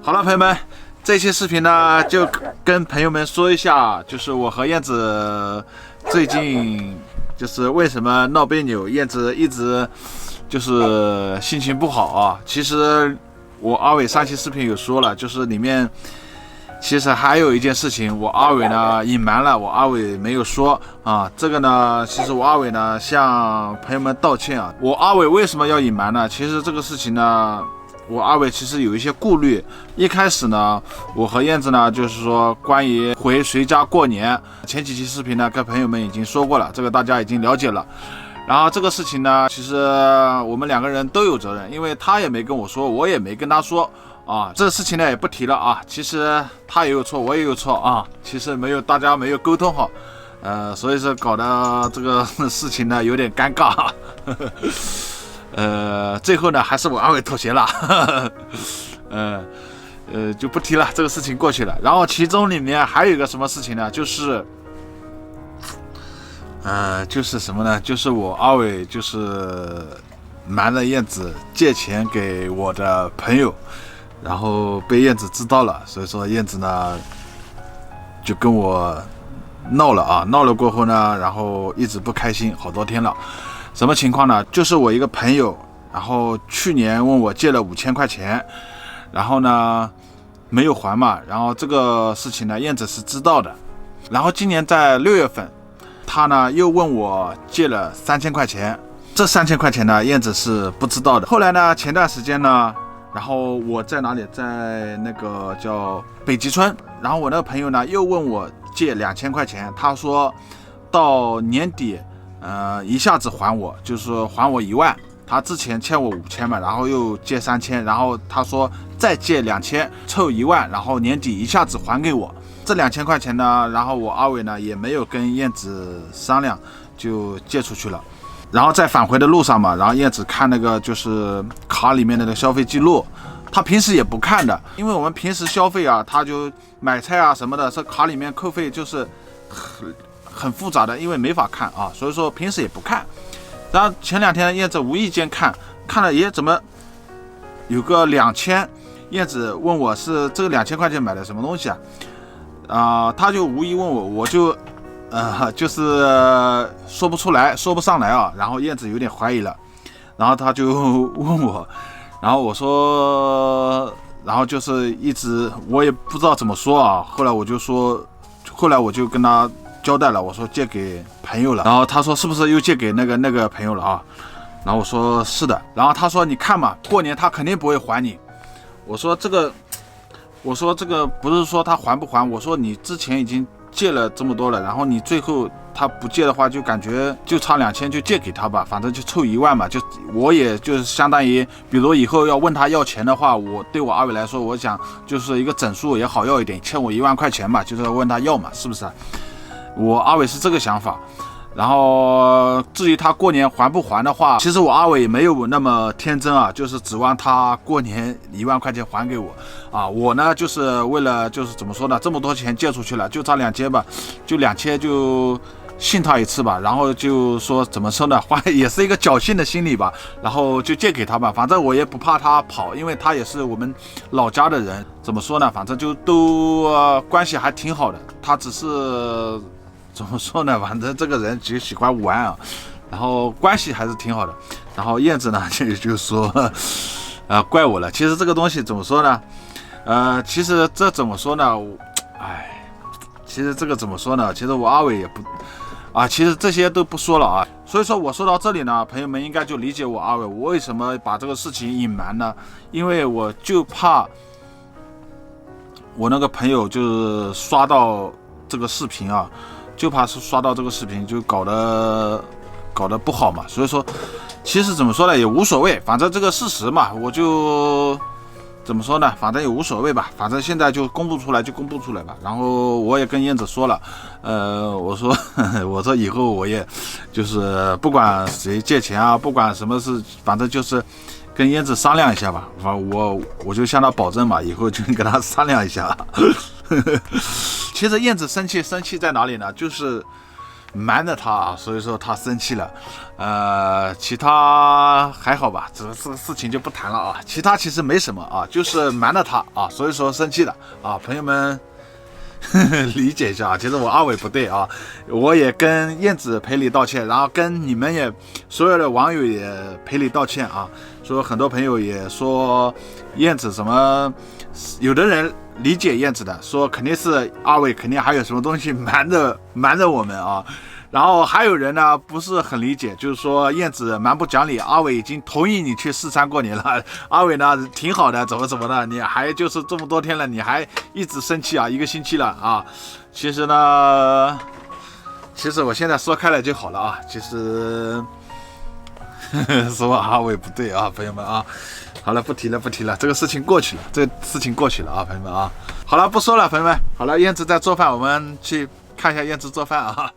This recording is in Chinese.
好了，朋友们，这期视频呢就跟朋友们说一下，就是我和燕子最近就是为什么闹别扭，燕子一直就是心情不好啊。其实我阿伟上期视频有说了，就是里面其实还有一件事情，我阿伟呢隐瞒了，我阿伟没有说啊。这个呢，其实我阿伟呢向朋友们道歉啊。我阿伟为什么要隐瞒呢？其实这个事情呢，我阿伟其实有一些顾虑。一开始呢，我和燕子呢就是说关于回谁家过年，前几期视频呢跟朋友们已经说过了，这个大家已经了解了。然后这个事情呢，其实我们两个人都有责任，因为他也没跟我说，我也没跟他说啊。这个事情呢也不提了啊。其实他也有错，我也有错啊。其实大家没有沟通好，所以说搞得这个事情呢有点尴尬。最后呢还是我阿伟妥协了。就不提了，这个事情过去了。然后其中里面还有一个什么事情呢？就是什么呢？就是我阿伟就是瞒着燕子借钱给我的朋友，然后被燕子知道了，所以说燕子呢就跟我闹了啊。闹了过后呢，然后一直不开心好多天了。什么情况呢？就是我一个朋友，然后去年问我借了5000块钱，然后呢没有还嘛，然后这个事情呢燕子是知道的。然后今年在6月份，他呢又问我借了3000块钱，这3000块钱呢燕子是不知道的。后来呢前段时间呢，然后我在哪里，在那个叫北极村，然后我那个朋友呢又问我借2000块钱，他说到年底一下子还我，就是说还我1万。他之前欠我5000嘛，然后又借3000，然后他说再借2000，凑1万，然后年底一下子还给我。这2000块钱呢，然后我阿伟呢也没有跟燕子商量，就借出去了。然后在返回的路上嘛，然后燕子看那个就是卡里面的那个消费记录，他平时也不看的，因为我们平时消费啊，他就买菜啊什么的，这卡里面扣费就是很复杂的，因为没法看啊，所以说平时也不看。然后前2天燕子无意间看了，怎么有个2000？燕子问我是这个2000块钱买的什么东西啊？他就无意问我，我就就是说不出来，说不上来啊。然后燕子有点怀疑了，然后他就问我，然后我说，然后就是一直我也不知道怎么说啊。后来我就跟他交代了，我说借给朋友了，然后他说是不是又借给那个朋友了啊？然后我说是的，然后他说你看嘛，过年他肯定不会还你。我说这个不是说他还不还，我说你之前已经借了这么多了，然后你最后他不借的话，就感觉就差2000就借给他吧，反正就凑1万嘛，就我也就是相当于，比如以后要问他要钱的话，对我阿伟来说，我想就是一个整数也好要一点，欠我1万块钱嘛，就是问他要嘛，是不是？我阿伟是这个想法。然后至于他过年还不还的话，其实我阿伟也没有那么天真啊，就是指望他过年1万块钱还给我啊。我呢就是为了就是怎么说呢，这么多钱借出去了，就差2000吧，就2000就信他一次吧，然后就说怎么说呢，也是一个侥幸的心理吧，然后就借给他吧，反正我也不怕他跑，因为他也是我们老家的人，怎么说呢，反正就都关系还挺好的。他只是怎么说呢，反正这个人就喜欢玩啊，然后关系还是挺好的。然后燕子呢就说怪我了。其实这个东西怎么说呢，其实这怎么说呢，其实这个怎么说呢，其实我阿伟也不其实这些都不说了啊。所以说我说到这里呢，朋友们应该就理解我阿伟，我为什么把这个事情隐瞒呢？因为我就怕我那个朋友就是刷到这个视频啊，就怕是刷到这个视频就搞得不好嘛。所以说其实怎么说呢也无所谓，反正这个事实嘛，我就怎么说呢，反正也无所谓吧，反正现在就公布出来就公布出来吧。然后我也跟燕子说了，我说以后我也就是不管谁借钱啊，不管什么事，反正就是跟燕子商量一下吧。我就向他保证嘛，以后就跟他商量一下。其实燕子生气在哪里呢？就是瞒着他啊，所以说他生气了。其他还好吧，这个事情就不谈了啊。其他其实没什么啊，就是瞒着他啊，所以说生气了啊，朋友们理解一下啊。其实我阿伟不对啊，我也跟燕子赔礼道歉，然后跟你们也所有的网友也赔礼道歉啊。说很多朋友也说燕子什么，有的人理解燕子的，说肯定是阿伟肯定还有什么东西瞒着我们啊。然后还有人呢不是很理解，就是说燕子蛮不讲理，阿伟已经同意你去四川过年了，阿伟呢挺好的，怎么的，你还就是这么多天了，你还一直生气啊，1个星期了啊。其实我现在说开了就好了啊。其实说阿伟不对啊，朋友们啊。好了，不提了，这个事情过去了，啊，朋友们啊。好了，不说了，朋友们。好了，燕子在做饭，我们去看一下燕子做饭啊。